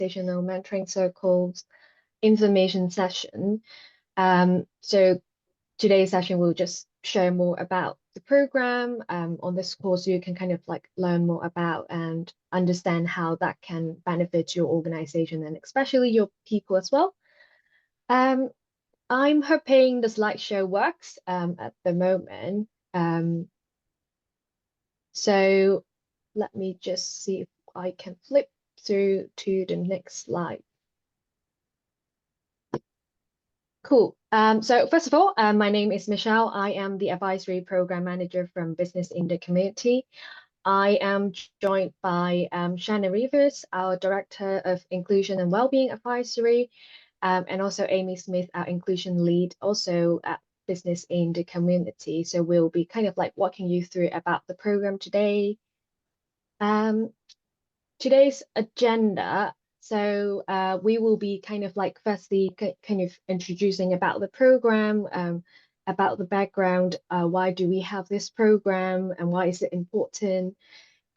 Organizational Mentoring Circles information session. So today's session will just share more about the program. On this course, you can kind of like learn more about and understand how that can benefit your organization and especially your people as well. I'm hoping the slideshow works at the moment. So let me just see if I can flip through to the next slide. Cool. So first of all, my name is Michelle. I am the Advisory Program Manager from Business in the Community. I am joined by Shannon Rivers, our Director of Inclusion and Wellbeing Advisory, and also Amy Smith, our Inclusion Lead, also at Business in the Community. So we'll be kind of like walking you through about the program today. Today's agenda. So we will be kind of like firstly kind of introducing about the program, about the background, why do we have this program and why is it important?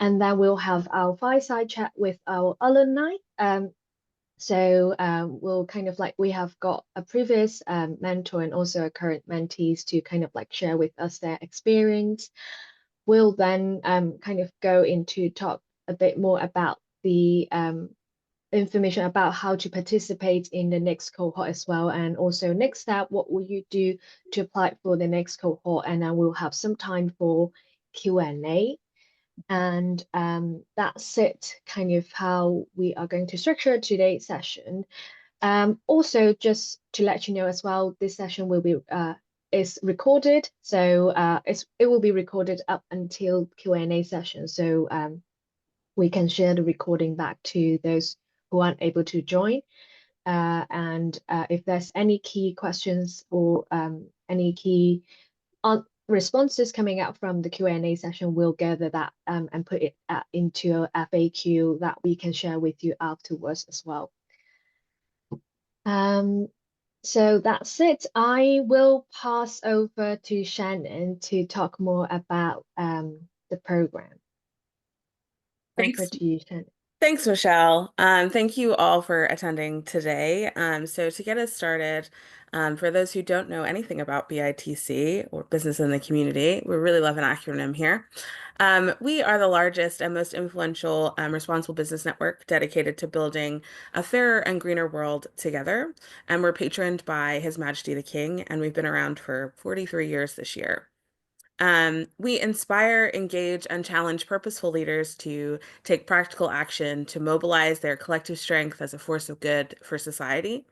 And then we'll have our fireside chat with our alumni. We'll kind of like, we have got a previous mentor and also a current mentees to kind of like share with us their experience. We'll then kind of go into talk a bit more about the information about how to participate in the next cohort as well. And also next step, what will you do to apply for the next cohort? And then we'll have some time for Q&A. And that's it, kind of how we are going to structure today's session. Also, just to let you know as well, this session will be is recorded, so it will be recorded up until Q&A session. So we can share the recording back to those who aren't able to join. And if there's any key questions or any key responses coming out from the Q&A session, we'll gather that and put it into a FAQ that we can share with you afterwards as well. So that's it. I will pass over to Shannon to talk more about the program. Thanks. Over to you, Shannon. Thanks, Michelle. Thank you all for attending today. So to get us started, for those who don't know anything about BITC or Business in the Community, we really love an acronym here. We are the largest and most influential responsible business network dedicated to building a fairer and greener world together. And we're patroned by His Majesty the King, and we've been around for 43 years this year. We inspire, engage, and challenge purposeful leaders to take practical action to mobilize their collective strength as a force of good for society.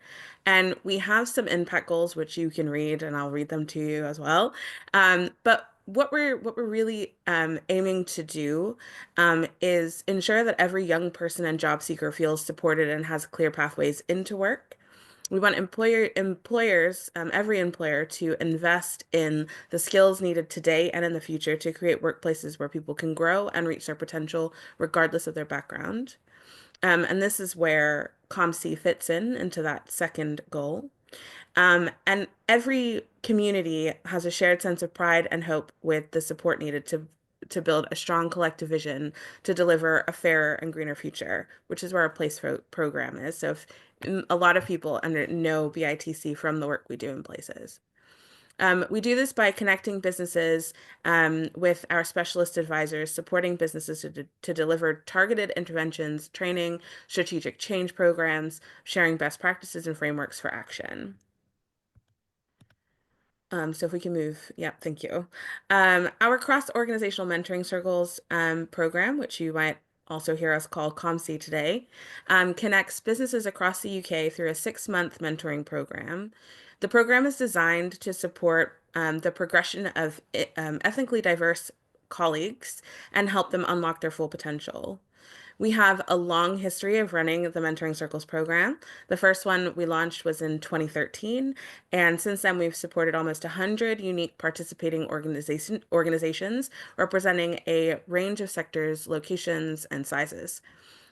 And we have some impact goals, which you can read, and I'll read them to you as well. But what we're really aiming to do is ensure that every young person and job seeker feels supported and has clear pathways into work. We want employers, every employer, to invest in the skills needed today and in the future to create workplaces where people can grow and reach their potential regardless of their background. And this is where COMC fits into that second goal. And every community has a shared sense of pride and hope with the support needed to build a strong collective vision to deliver a fairer and greener future, which is where our PLACE program is. So if a lot of people know BITC from the work we do in places. We do this by connecting businesses with our specialist advisors, supporting businesses to deliver targeted interventions, training, strategic change programs, sharing best practices and frameworks for action. So if we can move, yeah, thank you. Our cross-organizational mentoring circles program, which you might also hear us call COMC today, connects businesses across the UK through a 6-month mentoring program. The program is designed to support the progression of ethnically diverse colleagues and help them unlock their full potential. We have a long history of running the Mentoring Circles program. The first one we launched was in 2013, and since then we've supported almost 100 unique participating organizations representing a range of sectors, locations, and sizes.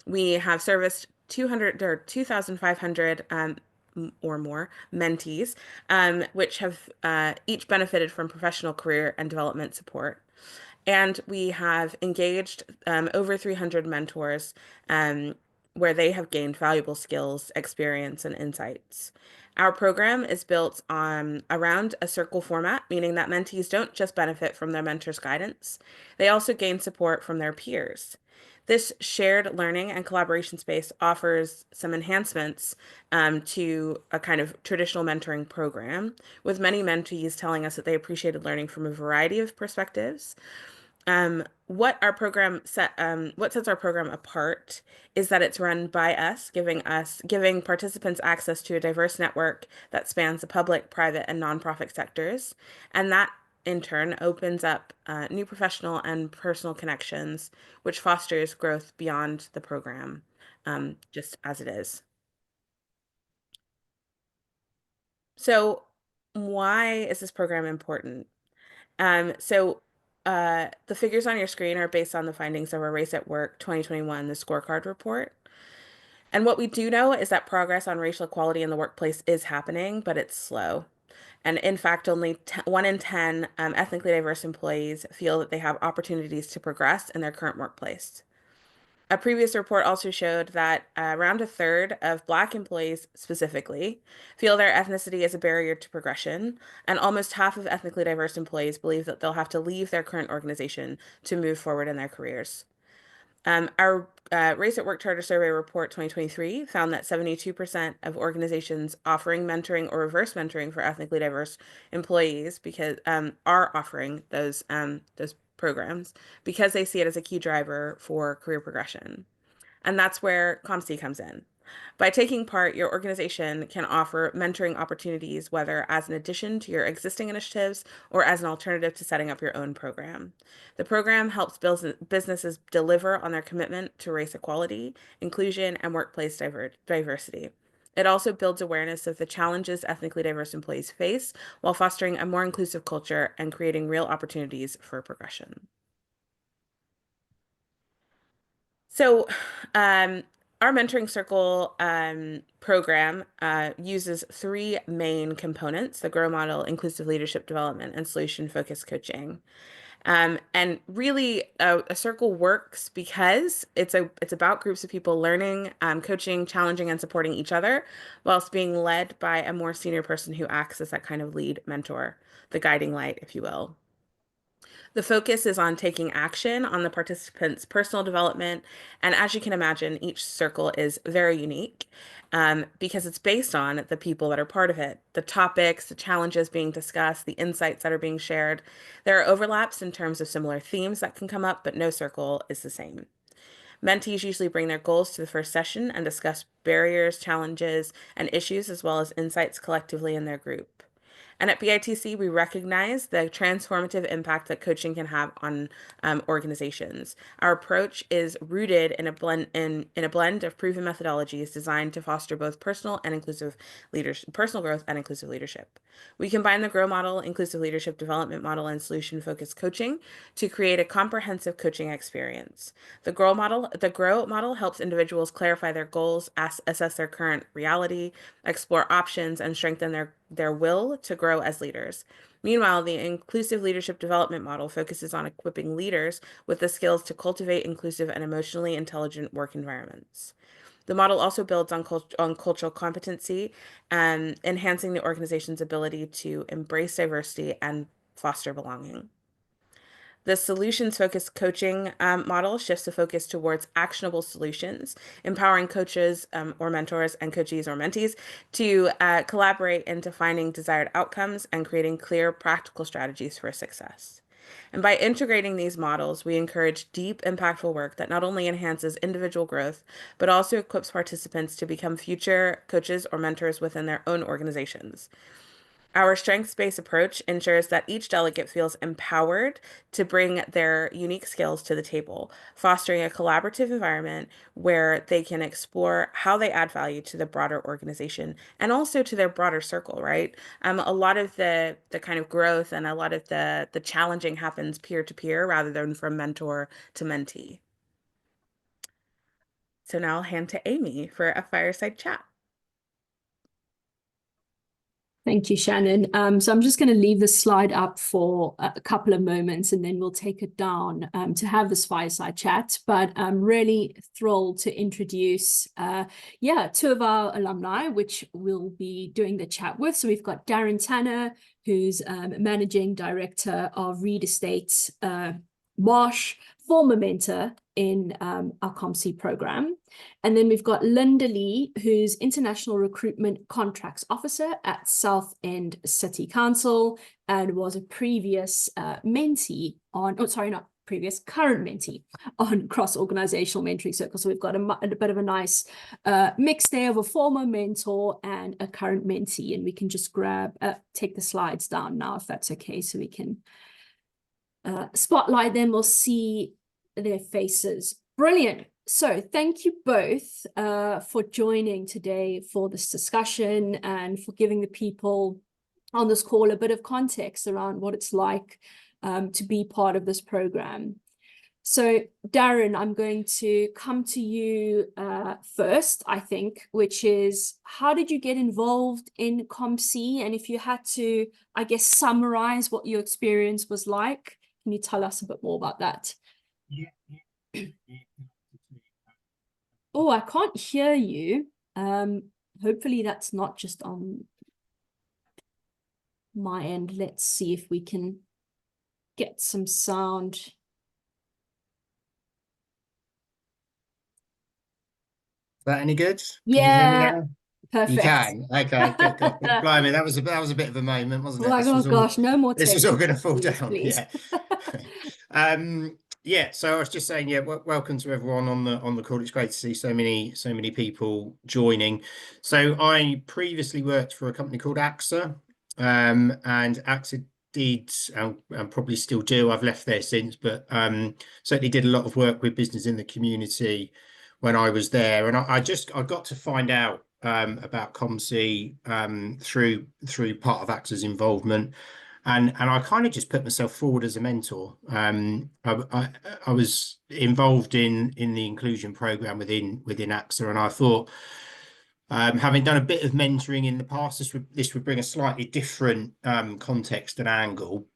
We have serviced 2,500 or more mentees, which have each benefited from professional career and development support. And we have engaged over 300 mentors where they have gained valuable skills, experience, and insights. Our program is built on around a circle format, meaning that mentees don't just benefit from their mentor's guidance, they also gain support from their peers. This shared learning and collaboration space offers some enhancements to a kind of traditional mentoring program, with many mentees telling us that they appreciated learning from a variety of perspectives. What sets our program apart is that it's run by us, giving participants access to a diverse network that spans the public, private, and nonprofit sectors, and that in turn opens up new professional and personal connections, which fosters growth beyond the program, just as it is. So, why is this program important? The figures on your screen are based on the findings of our Race at Work 2021, the scorecard report. And what we do know is that progress on racial equality in the workplace is happening, but it's slow. And in fact, only 1 in 10 ethnically diverse employees feel that they have opportunities to progress in their current workplace. A previous report also showed that around a third of Black employees specifically feel their ethnicity is a barrier to progression, and almost half of ethnically diverse employees believe that they'll have to leave their current organization to move forward in their careers. Our Race at Work Charter Survey Report 2023 found that 72% of organizations offering mentoring or reverse mentoring for ethnically diverse employees because are offering those programs because they see it as a key driver for career progression. And that's where COMC comes in. By taking part, your organization can offer mentoring opportunities, whether as an addition to your existing initiatives or as an alternative to setting up your own program. The program helps businesses deliver on their commitment to race equality, inclusion, and workplace diversity. It also builds awareness of the challenges ethnically diverse employees face while fostering a more inclusive culture and creating real opportunities for progression. So, um, our mentoring circle program uses three main components: the GROW model, inclusive leadership development, and solution focused coaching. And really, a circle works because it's about groups of people learning, coaching, challenging, and supporting each other, whilst being led by a more senior person who acts as that kind of lead mentor, the guiding light, if you will. The focus is on taking action on the participants' personal development. And as you can imagine, each circle is very unique because it's based on the people that are part of it, the topics, the challenges being discussed, the insights that are being shared. There are overlaps in terms of similar themes that can come up, but no circle is the same. Mentees usually bring their goals to the first session and discuss barriers, challenges, and issues, as well as insights collectively in their group. And at BITC, we recognize the transformative impact that coaching can have on organizations. Our approach is rooted in a blend of proven methodologies designed to foster both personal growth and inclusive leadership. We combine the GROW model, inclusive leadership development model, and solution-focused coaching to create a comprehensive coaching experience. The GROW model helps individuals clarify their goals, assess their current reality, explore options, and strengthen their will to grow as leaders. Meanwhile, the inclusive leadership development model focuses on equipping leaders with the skills to cultivate inclusive and emotionally intelligent work environments. The model also builds on cultural competency and enhancing the organization's ability to embrace diversity and foster belonging. The solutions focused coaching model shifts the focus towards actionable solutions, empowering coaches or mentors and coachees or mentees to collaborate into finding desired outcomes and creating clear, practical strategies for success. And by integrating these models, we encourage deep, impactful work that not only enhances individual growth, but also equips participants to become future coaches or mentors within their own organizations. Our strengths-based approach ensures that each delegate feels empowered to bring their unique skills to the table, fostering a collaborative environment where they can explore how they add value to the broader organization and also to their broader circle, right? A lot of the kind of growth and a lot of the challenging happens peer to peer rather than from mentor to mentee. So now I'll hand to Amy for a fireside chat. Thank you, Shannon. So I'm just going to leave this slide up for a couple of moments and then we'll take it down to have this fireside chat. But I'm really thrilled to introduce, two of our alumni, which we'll be doing the chat with. So we've got Darren Tanner, who's Managing Director of Reed Estates Marsh, former mentor in our COMC program. And then we've got Linda Lee, who's International Recruitment Contracts Officer at South End City Council and was a previous mentee on, current mentee on cross-organizational mentoring circles. So we've got a bit of a nice mix there of a former mentor and a current mentee. And we can just take the slides down now, if that's okay, so we can spotlight them or see their faces. Brilliant. So thank you both for joining today for this discussion and for giving the people on this call a bit of context around what it's like to be part of this program. So Darren, I'm going to come to you first, I think, which is, how did you get involved in COMC? And if you had to, I guess, summarize what your experience was like, can you tell us a bit more about that? Yeah. Oh, I can't hear you. Hopefully that's not just on my end. Let's see if we can get some sound. Is that any good? Yeah. Can you hear me now? Perfect. You can. Okay, good. Blimey, that was a bit of a moment, wasn't it? Like, oh gosh, no more. This was all going to fall down. Please. Yeah. Yeah. So I was just saying, yeah. Welcome to everyone on the call. It's great to see so many people joining. So I previously worked for a company called AXA, and AXA did and probably still do. I've left there since, but certainly did a lot of work with business in the community when I was there, and I got to find out about COMC through part of AXA's involvement, and I kind of just put myself forward as a mentor. I was involved in the inclusion program within AXA, and I thought, having done a bit of mentoring in the past, this would bring a slightly different context and angle.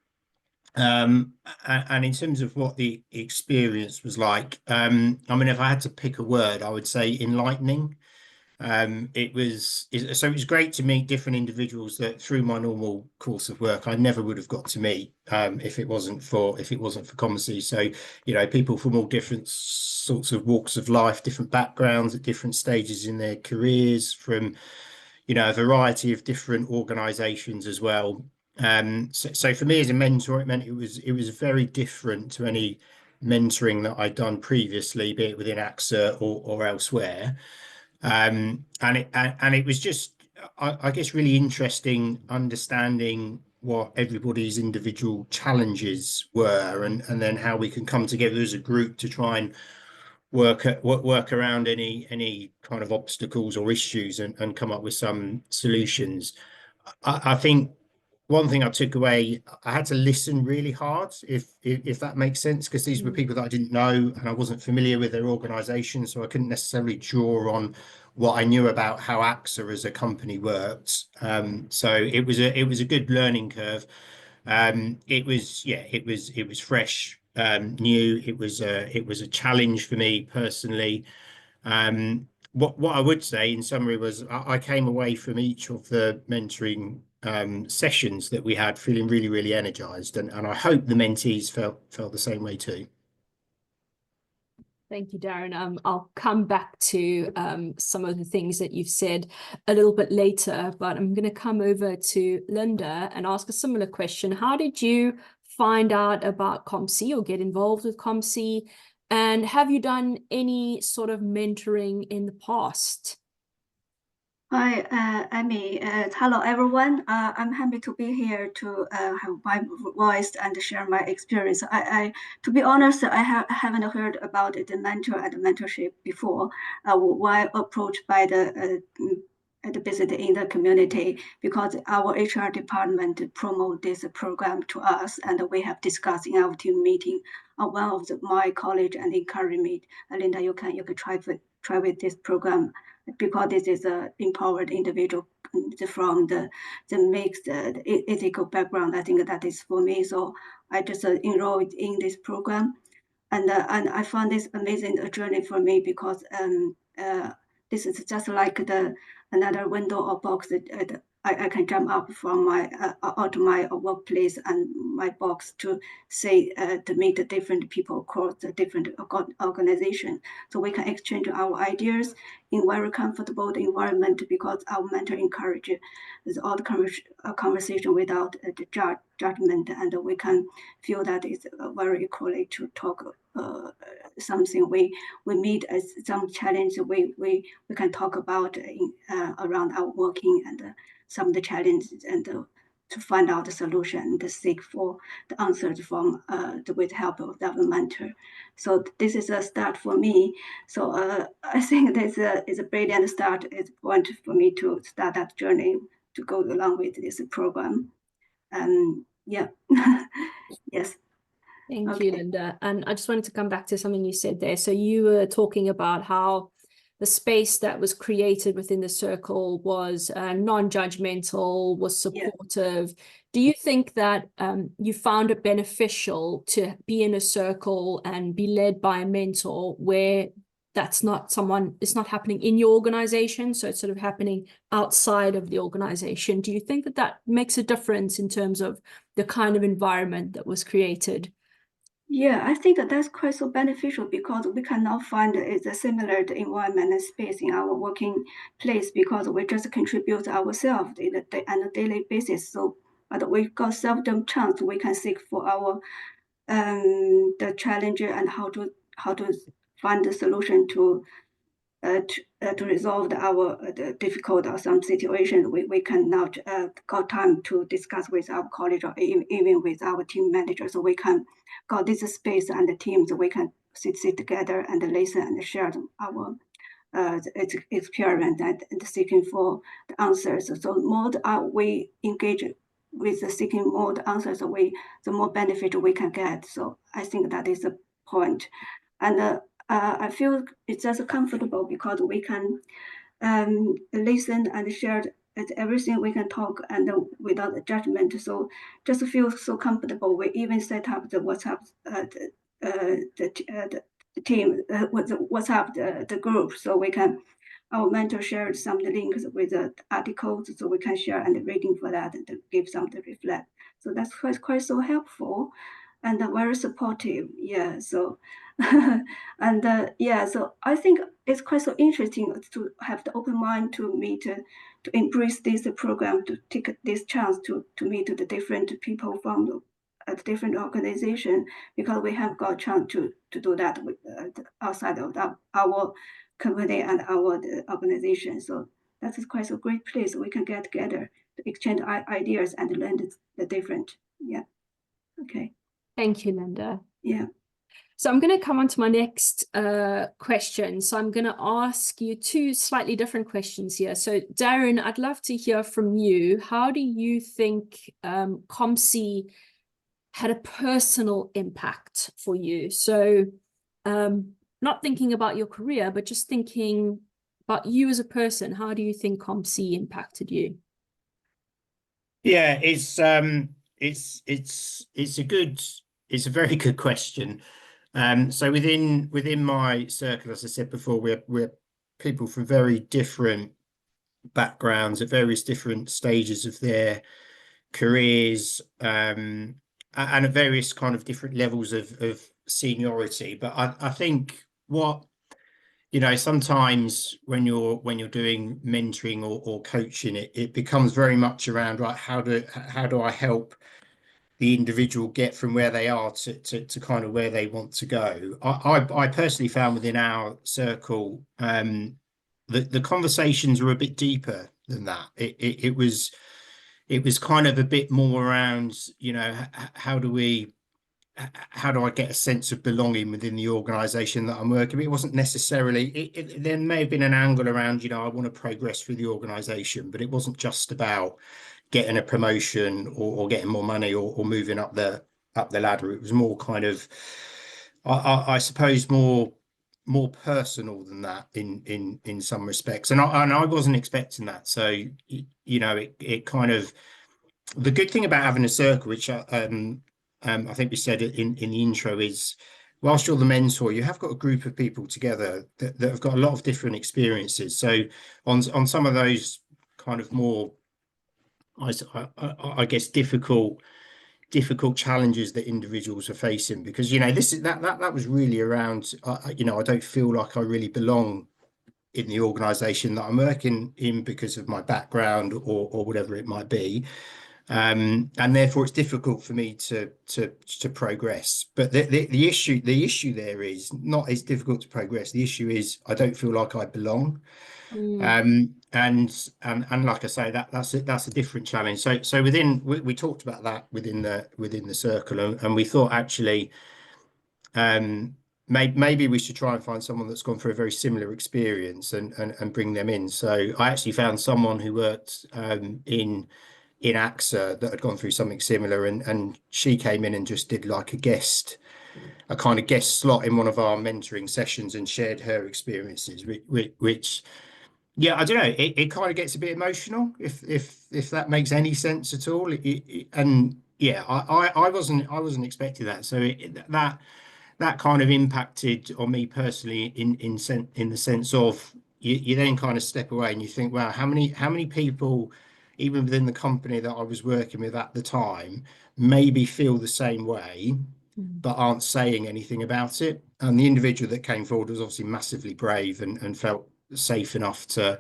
And in terms of what the experience was like, I mean, if I had to pick a word, I would say enlightening. It was great to meet different individuals that through my normal course of work I never would have got to meet if it wasn't for COMC. So, you know, people from all different sorts of walks of life, different backgrounds at different stages in their careers, from, you know, a variety of different organizations as well. So for me as a mentor, it meant it was very different to any mentoring that I'd done previously, be it within AXA or elsewhere. And it was just, I guess, really interesting understanding what everybody's individual challenges were, and then how we can come together as a group to try and work around any kind of obstacles or issues and come up with some solutions. I think one thing I took away, I had to listen really hard, if that makes sense, because these were people that I didn't know and I wasn't familiar with their organisation, so I couldn't necessarily draw on what I knew about how AXA as a company worked. So it was a good learning curve. It was fresh, new. It was a challenge for me personally. What I would say in summary was I came away from each of the mentoring sessions that we had feeling really, really energized, and I hope the mentees felt the same way too. Thank you, Darren. I'll come back to some of the things that you've said a little bit later, but I'm going to come over to Linda and ask a similar question. How did you find out about COMC or get involved with COMC? And have you done any sort of mentoring in the past? Hi, Amy. Hello, everyone. I'm happy to be here to have my voice and share my experience. To be honest, I haven't heard about the mentor and mentorship before. While approached by the business in the community, because our HR department promote this program to us, and we have discussed in our team meeting. One of my colleagues and encouraged me, Linda, you can try with this program, because this is an empowered individual from the mixed ethical background. I think that is for me. So I just enrolled in this program, and I found this amazing journey for me because this is just like another window or box that I can jump up from my out of my workplace and my box to say to meet the different people across the different organizations, so we can exchange our ideas in very comfortable environment, because our mentor encourages all the conversation without the judgment, and we can feel that it's very equally to talk something we meet as some challenge we can talk about in, around our working, and some of the challenges, and to find out the solution and seek for the answers from with help of the mentor. So this is a start for me. So I think this is a brilliant start. It's a point for me to start that journey to go along with this program. Yeah. Yes. Thank you, Linda. And I just wanted to come back to something you said there. So you were talking about how the space that was created within the circle was non-judgmental, was supportive. Yeah. Do you think that you found it beneficial to be in a circle and be led by a mentor where that's not someone, it's not happening in your organization, so it's sort of happening outside of the organization? Do you think that that makes a difference in terms of the kind of environment that was created? Yeah, I think that's quite so beneficial, because we cannot find a similar environment and space in our working place, because we just contribute ourselves on a daily basis. So, but we got seldom chance we can seek for our the challenge and how to find the solution to resolve our difficult or some situation we cannot got time to discuss with our colleague or even with our team manager. So we can got this space and the teams, we can sit together and listen and share our experience and seeking for the answers. So more we engage with the seeking more the answers, the more benefit we can get. So I think that is the point. And I feel it's just comfortable because we can listen and share everything. We can talk and without judgment. So just feel so comfortable. We even set up the WhatsApp the team with the WhatsApp the group, so we can. Our mentor shared some links with the articles, so we can share and reading for that and give some to reflect. So that's quite so helpful and very supportive. Yeah. So and yeah, so I think it's quite so interesting to have the open mind to meet, to embrace this program, to take this chance to meet the different people from a different organization, because we have got a chance to do that with, outside of our company and our organization. So that is quite a great place we can get together to exchange ideas and learn the different. Yeah. Okay. Thank you, Linda. Yeah. So I'm going to come on to my next question. So I'm going to ask you two slightly different questions here. So Darren, I'd love to hear from you. How do you think COMC had a personal impact for you? So not thinking about your career, but just thinking about you as a person. How do you think COMC impacted you? Yeah, it's a very good question. So within my circle, as I said before, we're people from very different backgrounds at various different stages of their careers, and at various kind of different levels of seniority. But I think what, you know, sometimes when you're doing mentoring or coaching, it becomes very much around, right, how do I help the individual get from where they are to kind of where they want to go. I personally found within our circle the conversations were a bit deeper than that. It was kind of a bit more around, you know, how do I get a sense of belonging within the organization that I'm working with? It wasn't necessarily, there may have been an angle around, you know, I want to progress through the organization, but it wasn't just about getting a promotion or getting more money or moving up the ladder. It was more kind of, I suppose, more more personal than that in some respects, and I wasn't expecting that. So you know, it kind of, the good thing about having a circle, which I think we said in the intro, is whilst you're the mentor, you have got a group of people together that have got a lot of different experiences. So on some of those kind of more, I guess, difficult challenges that individuals are facing, because you know, that was really around, you know, I don't feel like I really belong in the organization that I'm working in because of my background or whatever it might be, and therefore it's difficult for me to progress. But the issue there is not, it's difficult to progress. The issue is I don't feel like I belong. And like I say, that's a different challenge. So we talked about that within the circle, and we thought actually maybe we should try and find someone that's gone through a very similar experience and bring them in. So I actually found someone who worked in AXA that had gone through something similar, and she came in and just did like a kind of guest slot in one of our mentoring sessions and shared her experiences, which yeah, I don't know, it kind of gets a bit emotional, if that makes any sense at all. And yeah, I wasn't expecting that. So that kind of impacted on me personally in the sense of you then kind of step away and you think, wow, how many people, even within the company that I was working with at the time, maybe feel the same way, but aren't saying anything about it. And the individual that came forward was obviously massively brave and felt safe enough to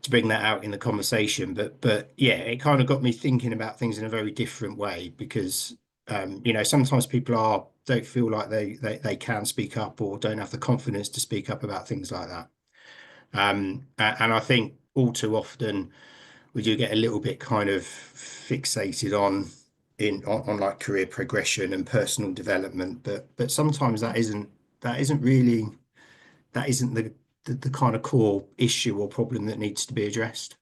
bring that out in the conversation. But yeah, it kind of got me thinking about things in a very different way, because you know, sometimes people don't feel like they can speak up or don't have the confidence to speak up about things like that. And I think all too often we do get a little bit kind of fixated on like career progression and personal development, but sometimes that isn't the kind of core issue or problem that needs to be addressed.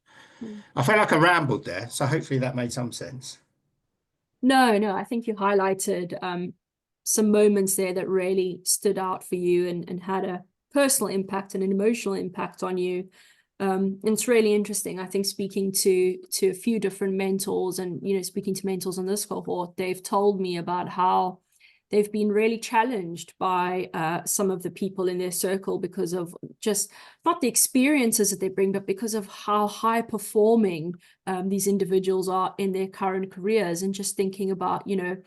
I felt like I rambled there, so hopefully that made some sense. No, I think you highlighted some moments there that really stood out for you and had a personal impact and an emotional impact on you. And it's really interesting. I think speaking to a few different mentors, and you know, speaking to mentors on this cohort, they've told me about how they've been really challenged by some of the people in their circle because of just not the experiences that they bring, but because of how high performing these individuals are in their current careers, and just thinking about, you know,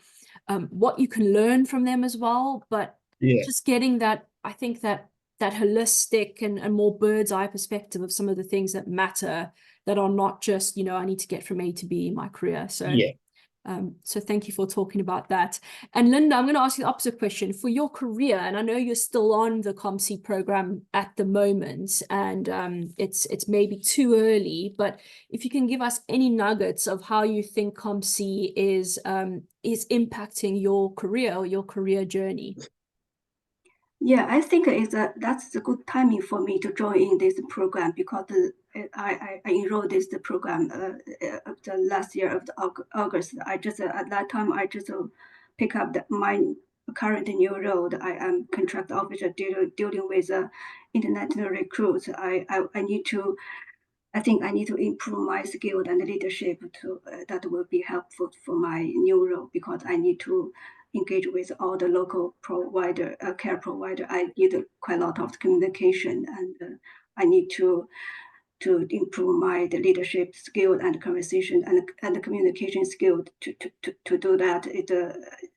what you can learn from them as well. But just getting that, I think that holistic and more bird's eye perspective of some of the things that matter, that are not just, you know, I need to get from A to B in my career. So yeah. So thank you for talking about that. And Linda, I'm going to ask you the opposite question. For your career, and I know you're still on the COMC program at the moment, and it's maybe too early, but if you can give us any nuggets of how you think COMC is impacting your career or your career journey. Yeah, I think that's a good timing for me to join in this program, because I enrolled this program the last year of August. I just at that time I just pick up my current new role. I am contract officer dealing with international recruits. I think I need to improve my skill and leadership that will be helpful for my new role, because I need to engage with all the local care provider. I need quite a lot of communication, and I need to improve my leadership skill and conversation and the communication skill to do that.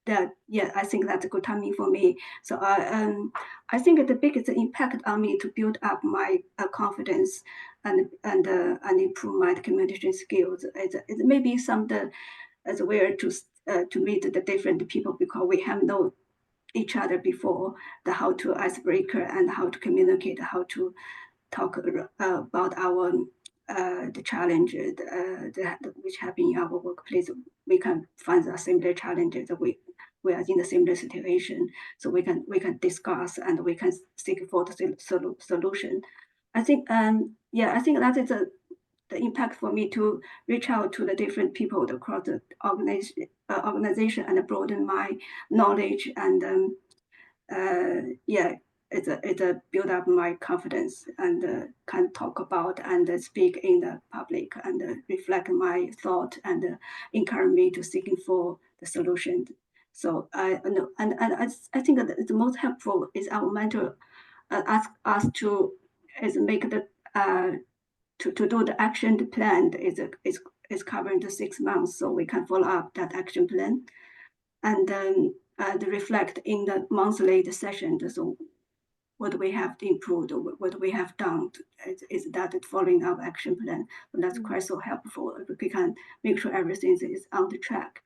I think that's a good timing for me. So I think the biggest impact on me to build up my confidence and improve my communication skills is maybe as where to meet the different people, because we have known each other before, how to icebreaker and how to communicate, how to talk about our the challenges which happen in our workplace. We can find the similar challenges. We are in the similar situation, so we can discuss and we can seek for the solution. I think I think that is the impact for me to reach out to the different people across the organization and broaden my knowledge and it build up my confidence and can talk about and speak in the public and reflect my thought and encourage me to seeking for the solution. So I know, and I think that the most helpful is our mentor ask us to make the to do the action plan is covering the 6 months, so we can follow up that action plan and then reflect in the monthly session. So what we have improved, or what we have done, is that following our action plan. And that's quite so helpful. We can make sure everything is on the track.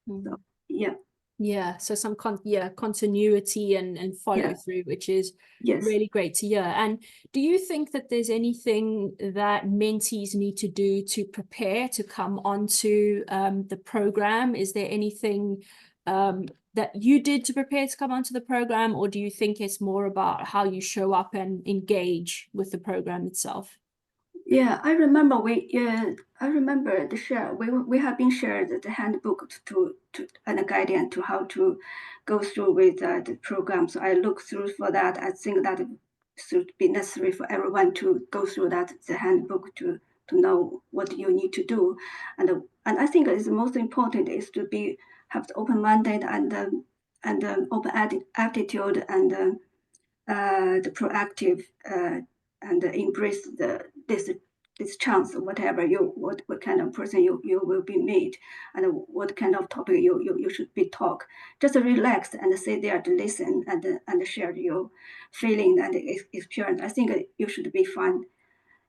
So yeah. Yeah, so some continuity and follow through, which is really great to hear. And do you think that there's anything that mentees need to do to prepare to come onto the program? Is there anything that you did to prepare to come onto the program, or do you think it's more about how you show up and engage with the program itself? Yeah, I remember the share. We have been shared the handbook to and a guidance to how to go through with the program. So I look through for that. I think that it should be necessary for everyone to go through the handbook to know what you need to do. And I think it's the most important is to have the open-minded and open attitude and the proactive and embrace this chance, whatever what kind of person you will be made and what kind of topic you should be talk. Just relax and sit there to listen and share your feeling and experience. I think you should be fine.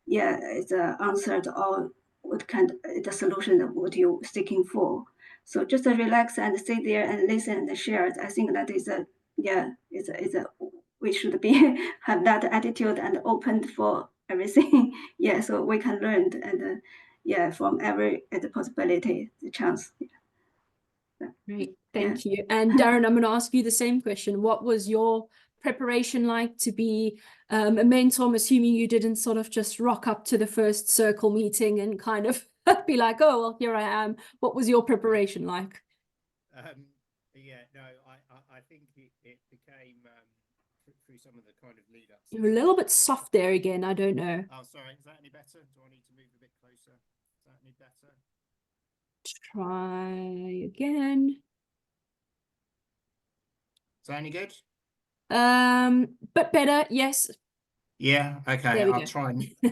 Yeah, it's answered all what kind of the solution of what you're seeking for. So just relax and sit there and listen and share. I think that is we should be have that attitude and open for everything. Yeah, so we can learn and from every the possibility, the chance. Great, thank you. And Darren, I'm going to ask you the same question. What was your preparation like to be a mentor? I'm assuming you didn't sort of just rock up to the first circle meeting and kind of be like, oh, well, here I am. What was your preparation like? Yeah, no, I think it became through some of the kind of lead ups. You're a little bit soft there again. I don't know. Oh, sorry. Is that any better? Do I need to move a bit closer? Is that any better? Try again. Is that any good? But better, yes. Yeah, okay. There we go.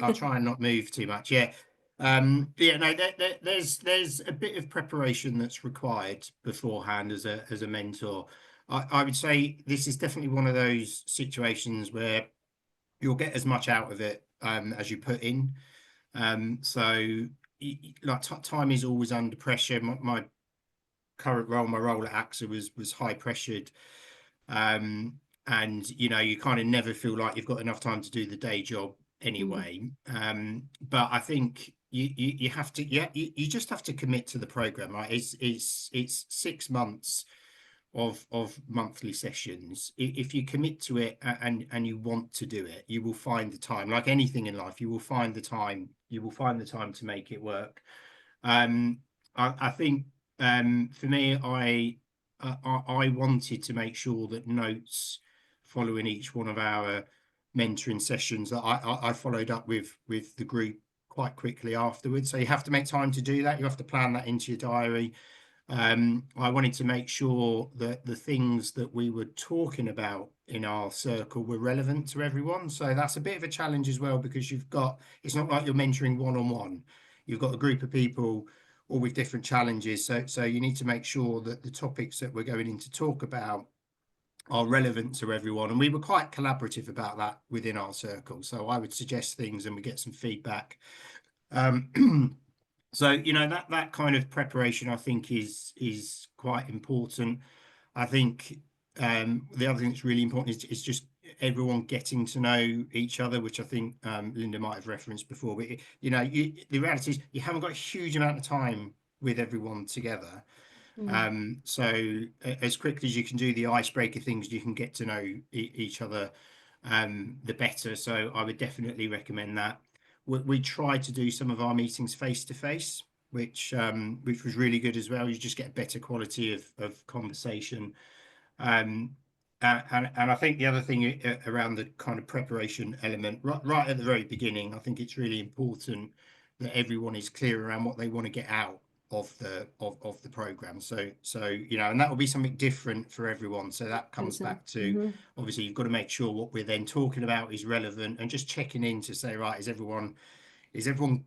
I'll try and not move too much. Yeah. Yeah, no, there's a bit of preparation that's required beforehand as a mentor. I would say this is definitely one of those situations where you'll get as much out of it as you put in. So like time is always under pressure. My current role, my role at AXA was high pressured. And you kind of never feel like you've got enough time to do the day job anyway. But I think you have to, you just have to commit to the program, right? It's 6 months of monthly sessions. If you commit to it and you want to do it, you will find the time. Like anything in life, you will find the time to make it work. I think for me, I wanted to make sure that notes following each one of our mentoring sessions that I followed up with the group quite quickly afterwards. So you have to make time to do that. You have to plan that into your diary. I wanted to make sure that the things that we were talking about in our circle were relevant to everyone. So that's a bit of a challenge as well, because it's not like you're mentoring one-on-one. You've got a group of people all with different challenges. So you need to make sure that the topics that we're going in to talk about are relevant to everyone. And we were quite collaborative about that within our circle. So I would suggest things and we get some feedback. So, that kind of preparation, I think, is quite important. I think the other thing that's really important is just everyone getting to know each other, which I think Linda might have referenced before. But the reality is you haven't got a huge amount of time with everyone together. So as quickly as you can do the icebreaker things, you can get to know each other the better. So I would definitely recommend that. We tried to do some of our meetings face to face, which was really good as well. You just get a better quality of conversation. And I think the other thing around the kind of preparation element, right at the very beginning, I think it's really important that everyone is clear around what they want to get out of the program. So you know, and that will be something different for everyone. So that comes back to obviously you've got to make sure what we're then talking about is relevant, and just checking in to say, right, is everyone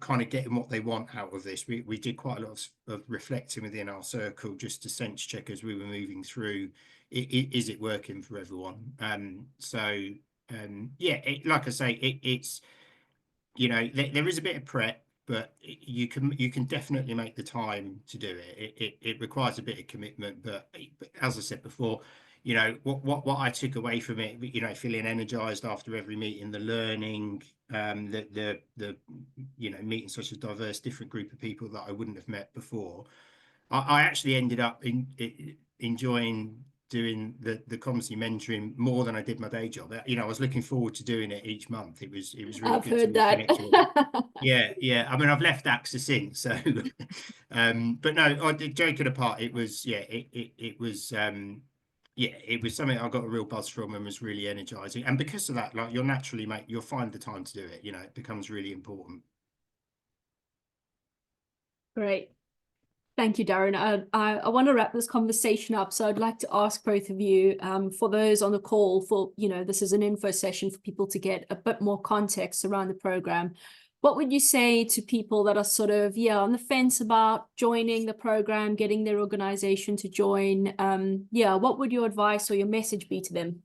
kind of getting what they want out of this? We did quite a lot of reflecting within our circle just to sense check as we were moving through. Is it working for everyone? Yeah, like I say, it's, you know, there is a bit of prep, but you can definitely make the time to do it. It requires a bit of commitment, but as I said before, you know, what I took away from it, you know, feeling energized after every meeting, the learning, the you know, meeting such a diverse, different group of people that I wouldn't have met before. I actually ended up enjoying doing the COMC mentoring more than I did my day job. You know, I was looking forward to doing it each month. It was really I've good heard to that. reconnect with it. Yeah. I mean, I've left AXA since, so but no, joking apart, it was it was yeah, it was something I got a real buzz from and was really energizing. And because of that, like, you'll find the time to do it. You know, it becomes really important. Great. Thank you, Darren. I want to wrap this conversation up. So I'd like to ask both of you, for those on the call, for, you know, this is an info session for people to get a bit more context around the program. What would you say to people that are sort of, on the fence about joining the program, getting their organization to join? What would your advice or your message be to them?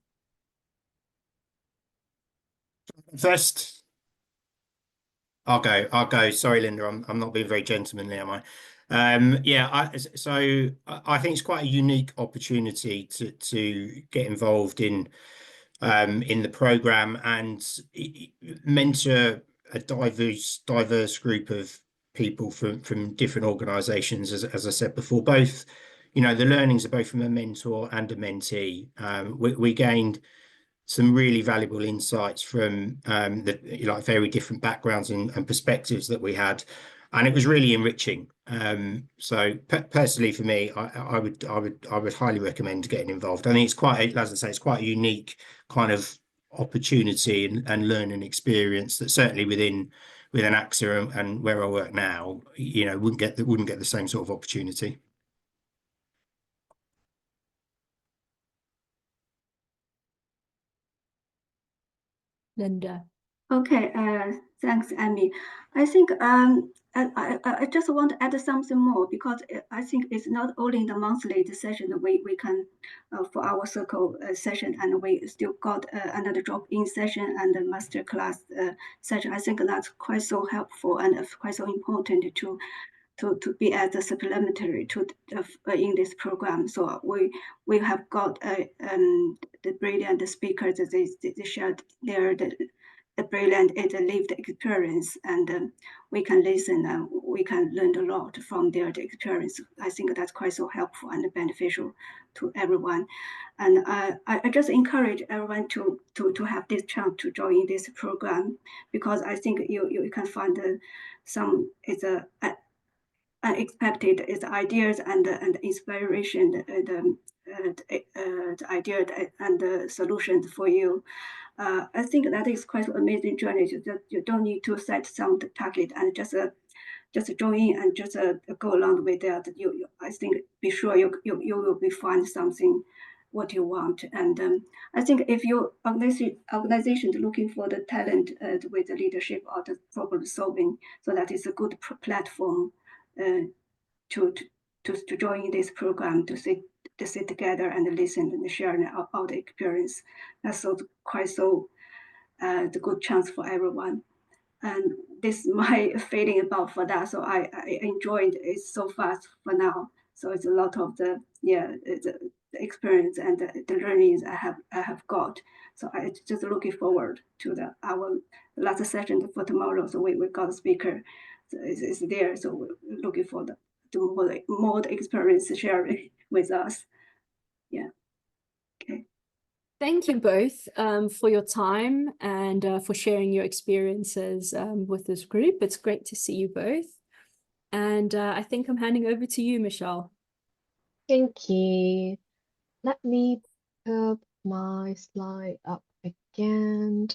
First, I'll go. Sorry, Linda, I'm not being very gentlemanly, am I? So I think it's quite a unique opportunity to get involved in the program and mentor a diverse group of people from different organisations. As I said before, both, you know, the learnings are both from a mentor and a mentee. We gained some really valuable insights from the, you know, very different backgrounds and perspectives that we had, and it was really enriching. So personally, for me, I would highly recommend getting involved. I think it's quite, as I say, it's quite a unique kind of opportunity and learning experience that certainly within AXA and where I work now, you know, wouldn't get the same sort of opportunity. Linda. Okay, thanks, Amy. I think I just want to add something more, because I think it's not only in the monthly session that we can for our circle session, and we still got another drop-in session and a masterclass session. I think that's quite so helpful and quite so important to be as a supplementary to in this program. So we have got the brilliant speakers. They shared the brilliant lived experience, and we can listen and we can learn a lot from their experience. I think that's quite so helpful and beneficial to everyone. And I just encourage everyone to have this chance to join this program, because I think you can find some unexpected ideas and inspiration, the idea and the solutions for you. I think that is quite an amazing journey. That you don't need to set some target and just join in and just go along with that. I think be sure you will be find something what you want. And I think if your organization is looking for the talent with the leadership or the problem solving, so that is a good platform to join this program, to sit together and listen and share about the experience. That's so quite so the good chance for everyone. And this is my feeling about for that. So I enjoyed it so fast for now. So it's a lot of the experience and the learnings I have got. So I just looking forward to our last session for tomorrow. So we got a speaker, so it's there. So we're looking for more experience sharing with us. Yeah. Okay. Thank you both for your time and for sharing your experiences with this group. It's great to see you both. And I think I'm handing over to you, Michelle. Thank you. Let me my slide up again.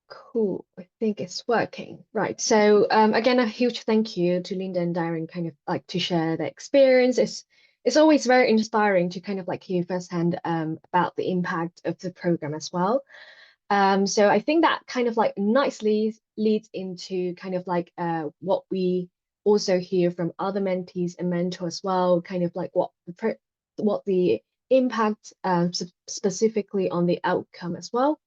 Cool, I think it's working. Right. So again, a huge thank you to Linda and Darren kind of like to share the experience. It's always very inspiring to kind of like hear firsthand about the impact of the program as well. So I think that kind of like nicely leads into kind of like what we also hear from other mentees and mentors as well, kind of like what the impact specifically on the outcome as well.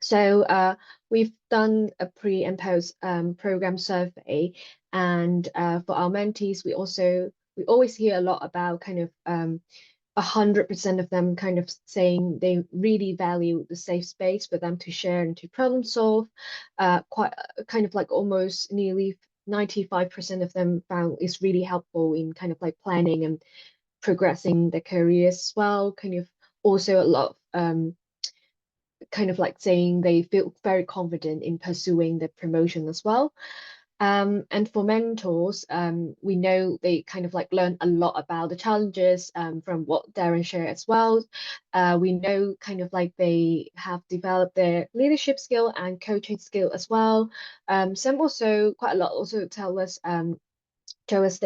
So we've done a pre and post program survey, and for our mentees, we always hear a lot about kind of 100% of them kind of saying they really value the safe space for them to share and to problem solve. Quite kind of like almost nearly 95% of them found it's really helpful in kind of like planning and progressing their careers as well. Kind of also a lot of kind of like saying they feel very confident in pursuing the promotion as well. And for mentors, we know they kind of like learn a lot about the challenges from what Darren shared as well. We know kind of like they have developed their leadership skill and coaching skill as well. Some also quite a lot also show us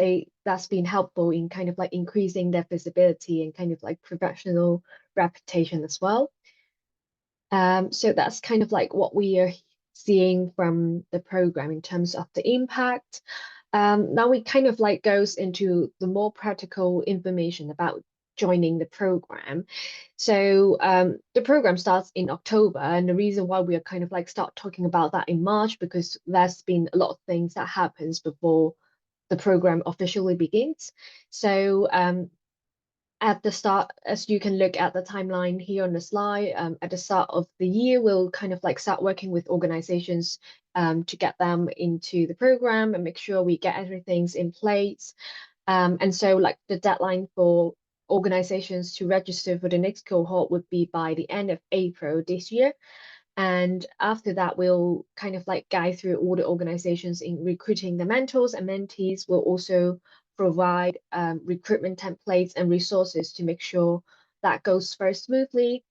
that's been helpful in kind of like increasing their visibility and kind of like professional reputation as well. So that's kind of like what we are seeing from the program in terms of the impact. Now we kind of like goes into the more practical information about joining the program. So the program starts in October, and the reason why we are kind of like start talking about that in March, because there's been a lot of things that happens before the program officially begins. So at the start, as you can look at the timeline here on the slide, at the start of the year, we'll kind of like start working with organizations to get them into the program and make sure we get everything's in place. And so like the deadline for organizations to register for the next cohort would be by the end of April this year. And after that, we'll kind of like guide through all the organizations in recruiting the mentors and mentees. We'll also provide recruitment templates and resources to make sure that goes very smoothly.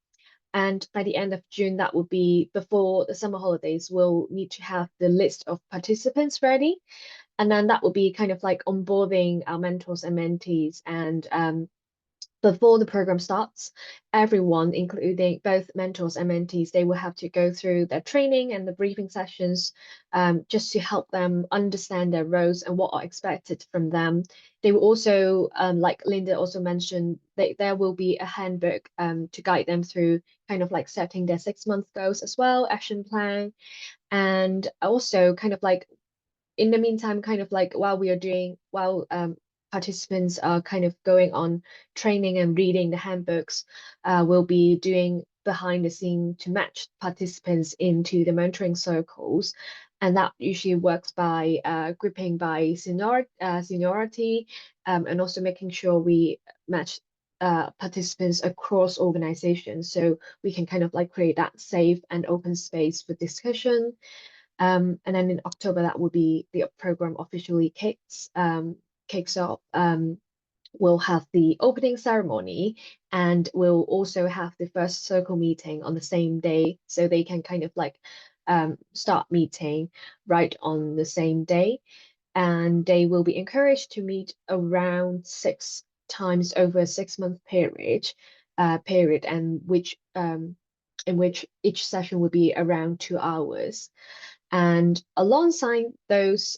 And by the end of June, that will be before the summer holidays, we'll need to have the list of participants ready. And then that will be kind of like onboarding our mentors and mentees. And before the program starts, everyone, including both mentors and mentees, they will have to go through their training and the briefing sessions just to help them understand their roles and what are expected from them. They will also, like Linda also mentioned, there will be a handbook to guide them through kind of like setting their 6-month goals as well, action plan, and also kind of like in the meantime, kind of like while participants are kind of going on training and reading the handbooks, we'll be doing behind the scene to match participants into the mentoring circles. And that usually works by grouping by seniority and also making sure we match participants across organizations so we can kind of like create that safe and open space for discussion. And then in October, that will be the program officially kicks off. We'll have the opening ceremony, and we'll also have the first circle meeting on the same day, so they can kind of like start meeting right on the same day. And they will be encouraged to meet around 6 times over a 6-month period, and in which each session will be around 2 hours. And alongside those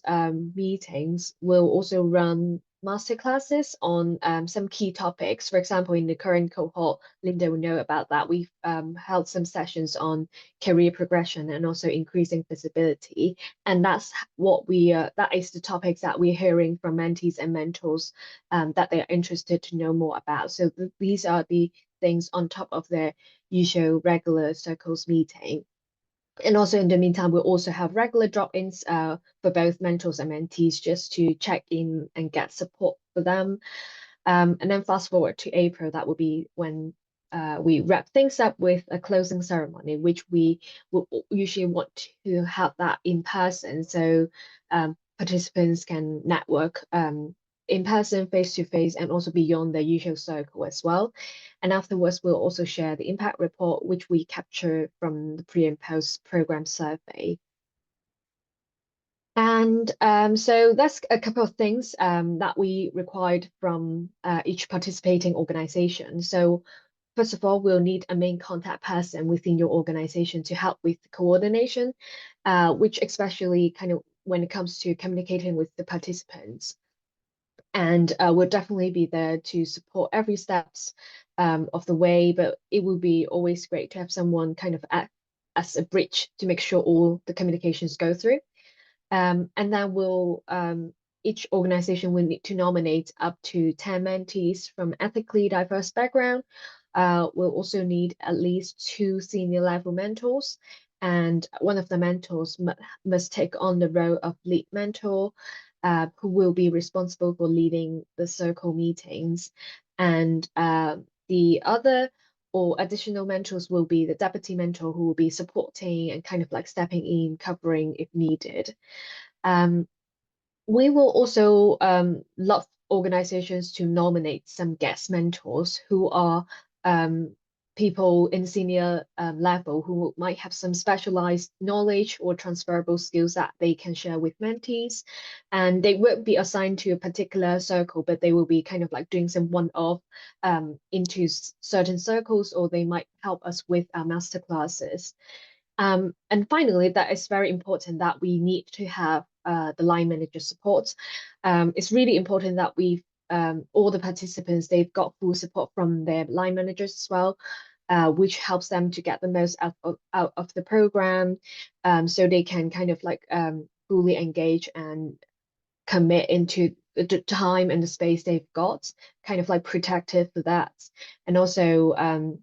meetings, we'll also run masterclasses on some key topics. For example, in the current cohort, Linda will know about that. We've held some sessions on career progression and also increasing visibility. And that's that is the topics that we're hearing from mentees and mentors that they're interested to know more about. So these are the things on top of their usual regular circles meeting. And also in the meantime, we'll also have regular drop-ins for both mentors and mentees just to check in and get support for them. And then fast forward to April, that will be when we wrap things up with a closing ceremony, which we will usually want to have that in person so participants can network in person, face-to-face, and also beyond the usual circle as well. And afterwards, we'll also share the impact report, which we capture from the pre and post program survey. And so that's a couple of things that we required from each participating organization. So first of all, we'll need a main contact person within your organization to help with the coordination, which especially kind of when it comes to communicating with the participants. And we'll definitely be there to support every steps of the way, but it will be always great to have someone kind of act as a bridge to make sure all the communications go through. And then each organization will need to nominate up to 10 mentees from ethically diverse background. We'll also need at least 2 senior level mentors, and one of the mentors must take on the role of lead mentor, who will be responsible for leading the circle meetings. And the other or additional mentors will be the deputy mentor, who will be supporting and kind of like stepping in, covering if needed. We will also love organizations to nominate some guest mentors who are people in senior level who might have some specialized knowledge or transferable skills that they can share with mentees. And they won't be assigned to a particular circle, but they will be kind of like doing some one-off into certain circles, or they might help us with our master classes. And finally, that is very important that we need to have the line manager support. It's really important that all the participants, they've got full support from their line managers as well, which helps them to get the most out of the program, so they can kind of like fully engage and commit into the time and the space they've got, kind of like protective for that. And also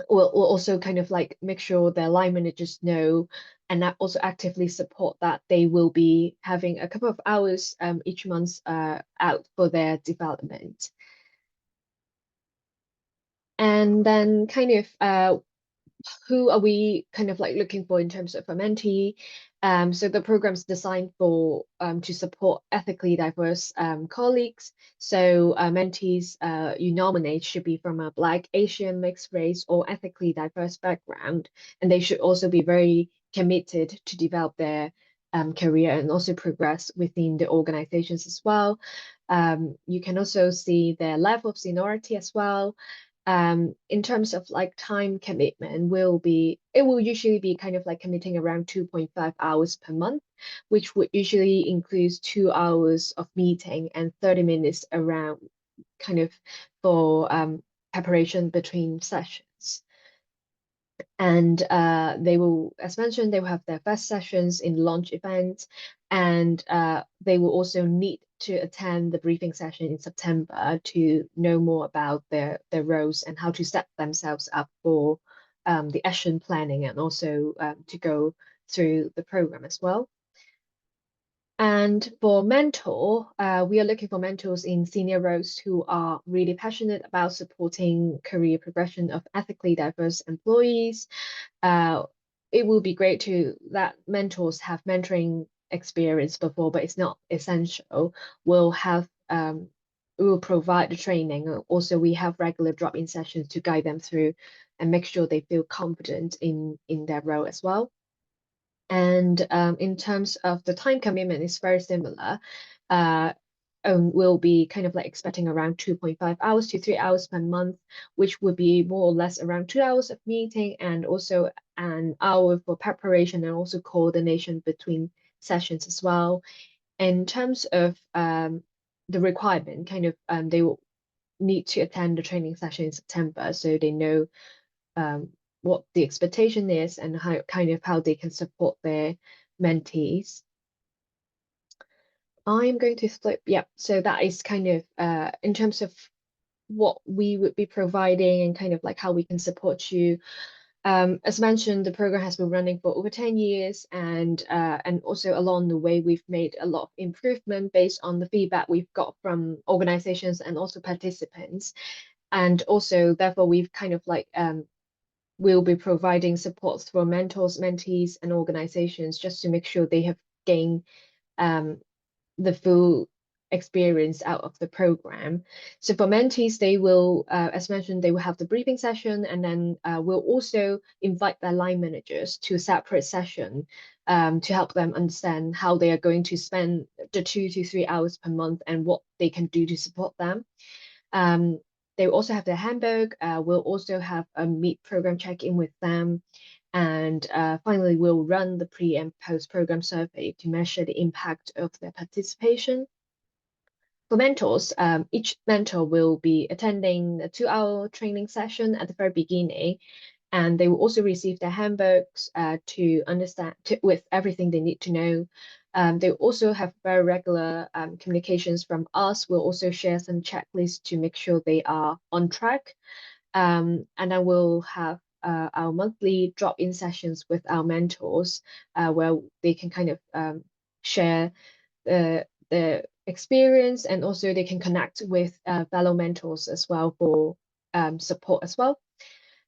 we'll also kind of like make sure their line managers know and also actively support that they will be having a couple of hours each month out for their development. And then kind of who are we kind of like looking for in terms of a mentee? So the program's designed for to support ethically diverse colleagues. So mentees you nominate should be from a Black, Asian, mixed race, or ethically diverse background, and they should also be very committed to develop their career and also progress within the organizations as well. You can also see their level of seniority as well. In terms of like time commitment, it will usually be kind of like committing around 2.5 hours per month, which would usually include 2 hours of meeting and 30 minutes around kind of for preparation between sessions. And they will, as mentioned, they will have their first sessions in launch events, and they will also need to attend the briefing session in September to know more about their roles and how to set themselves up for the action planning, and also to go through the program as well. And for mentor, we are looking for mentors in senior roles who are really passionate about supporting career progression of ethically diverse employees. It will be great that mentors have mentoring experience before, but it's not essential. We will provide the training. Also, we have regular drop-in sessions to guide them through and make sure they feel confident in their role as well. And in terms of the time commitment, it's very similar. We'll be kind of like expecting around 2.5 hours to 3 hours per month, which would be more or less around 2 hours of meeting and also an hour for preparation and also coordination between sessions as well. In terms of the requirement, kind of they will need to attend the training session in September, so they know what the expectation is and how they can support their mentees. I'm going to flip, yeah, so that is kind of in terms of what we would be providing and kind of like how we can support you. As mentioned, the program has been running for over 10 years, and also along the way, we've made a lot of improvement based on the feedback we've got from organizations and also participants. And also, therefore, we've kind of like we'll be providing support for mentors, mentees, and organizations just to make sure they have gained the full experience out of the program. So for mentees, they will, as mentioned, they will have the briefing session, and then we'll also invite their line managers to a separate session to help them understand how they are going to spend the 2 to 3 hours per month and what they can do to support them. They will also have their handbook. We'll also have a meet program check-in with them. And finally, we'll run the pre and post program survey to measure the impact of their participation. For mentors, each mentor will be attending a 2-hour training session at the very beginning, and they will also receive their handbooks to understand with everything they need to know. They also have very regular communications from us. We'll also share some checklists to make sure they are on track. And then we'll have our monthly drop-in sessions with our mentors where they can kind of share the experience, and also they can connect with fellow mentors as well for support as well.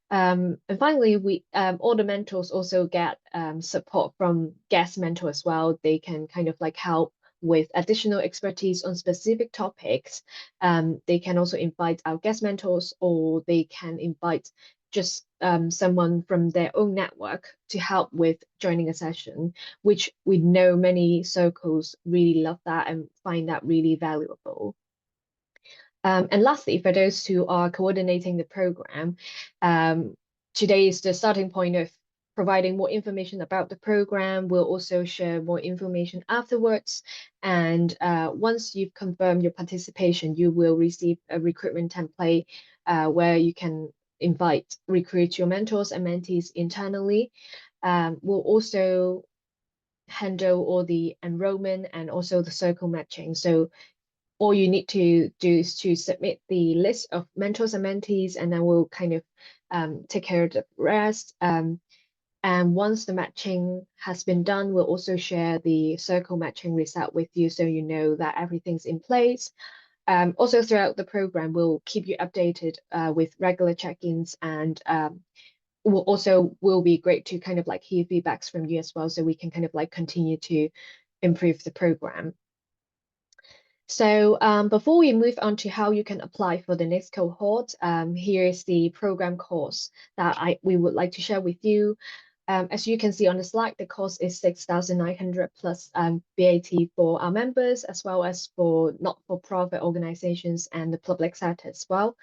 And finally, we all the mentors also get support from guest mentor as well. They can kind of like help with additional expertise on specific topics. They can also invite our guest mentors, or they can invite just someone from their own network to help with joining a session, which we know many circles really love that and find that really valuable. And lastly, for those who are coordinating the program, today is the starting point of providing more information about the program. We'll also share more information afterwards. And once you've confirmed your participation, you will receive a recruitment template where you can recruit your mentors and mentees internally. We'll also handle all the enrollment and also the circle matching. So all you need to do is to submit the list of mentors and mentees, and then we'll kind of take care of the rest. And once the matching has been done, we'll also share the circle matching result with you, so you know that everything's in place. Also throughout the program, we'll keep you updated with regular check-ins, and will be great to kind of like hear feedbacks from you as well, so we can kind of like continue to improve the program. So before we move on to how you can apply for the next cohort, here is the program course that we would like to share with you. As you can see on the slide, the course is 6,900 plus VAT for our members, as well as for not-for-profit organizations and the public sector as well.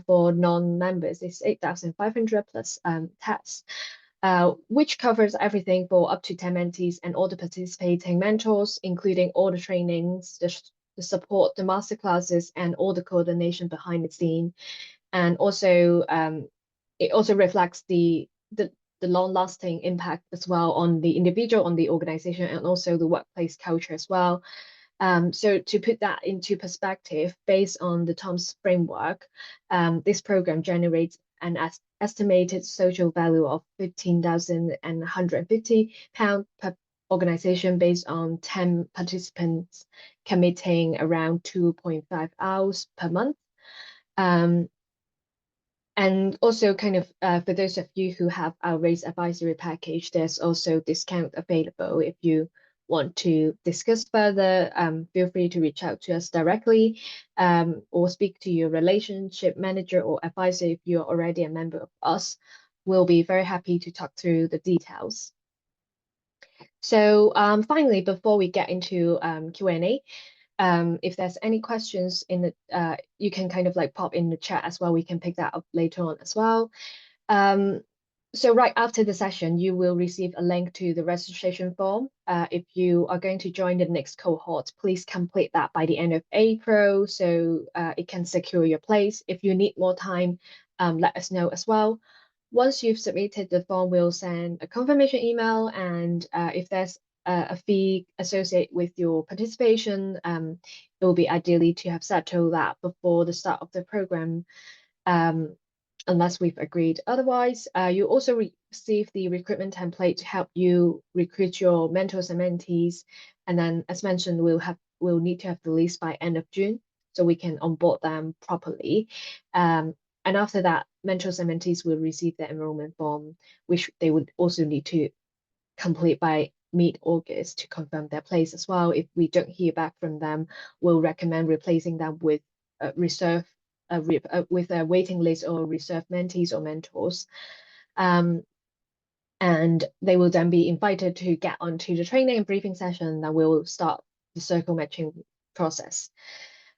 For non-members, it's 8,500 plus tax. Which covers everything for up to 10 mentees and all the participating mentors, including all the trainings, the support, the masterclasses, and all the coordination behind the scene. And also, it also reflects the long-lasting impact as well on the individual, on the organization, and also the workplace culture as well. So to put that into perspective, based on the TOMS framework, this program generates an estimated social value of £15,150 per organization based on 10 participants committing around 2.5 hours per month. And also kind of for those of you who have our race advisory package, there's also discount available. If you want to discuss further, feel free to reach out to us directly or speak to your relationship manager or advisor if you're already a member of us. We'll be very happy to talk through the details. So finally, before we get into Q&A, if there's any questions in the, you can kind of like pop in the chat as well. We can pick that up later on as well. So right after the session, you will receive a link to the registration form. If you are going to join the next cohort, please complete that by the end of April so it can secure your place. If you need more time, let us know as well. Once you've submitted the form, we'll send a confirmation email, and if there's a fee associated with your participation, it will be ideally to have settled that before the start of the program, unless we've agreed otherwise. You also receive the recruitment template to help you recruit your mentors and mentees. And then, as mentioned, we'll need to have the list by end of June so we can onboard them properly. And after that, mentors and mentees will receive the enrollment form, which they would also need to complete by mid-August to confirm their place as well. If we don't hear back from them, we'll recommend replacing them with a waiting list or reserve mentees or mentors. And they will then be invited to get onto the training and briefing session that will start the circle matching process.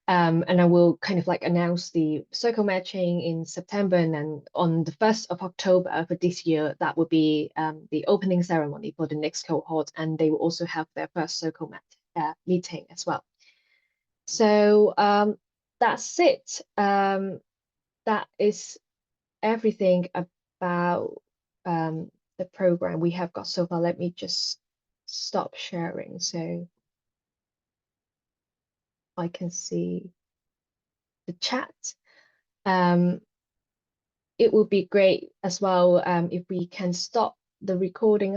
And I will kind of like announce the circle matching in September, and then on the 1st of October for this year, that will be the opening ceremony for the next cohort, and they will also have their first circle meeting as well. So that's it. That is everything about the program we have got so far. Let me just stop sharing so I can see the chat. It would be great as well if we can stop the recording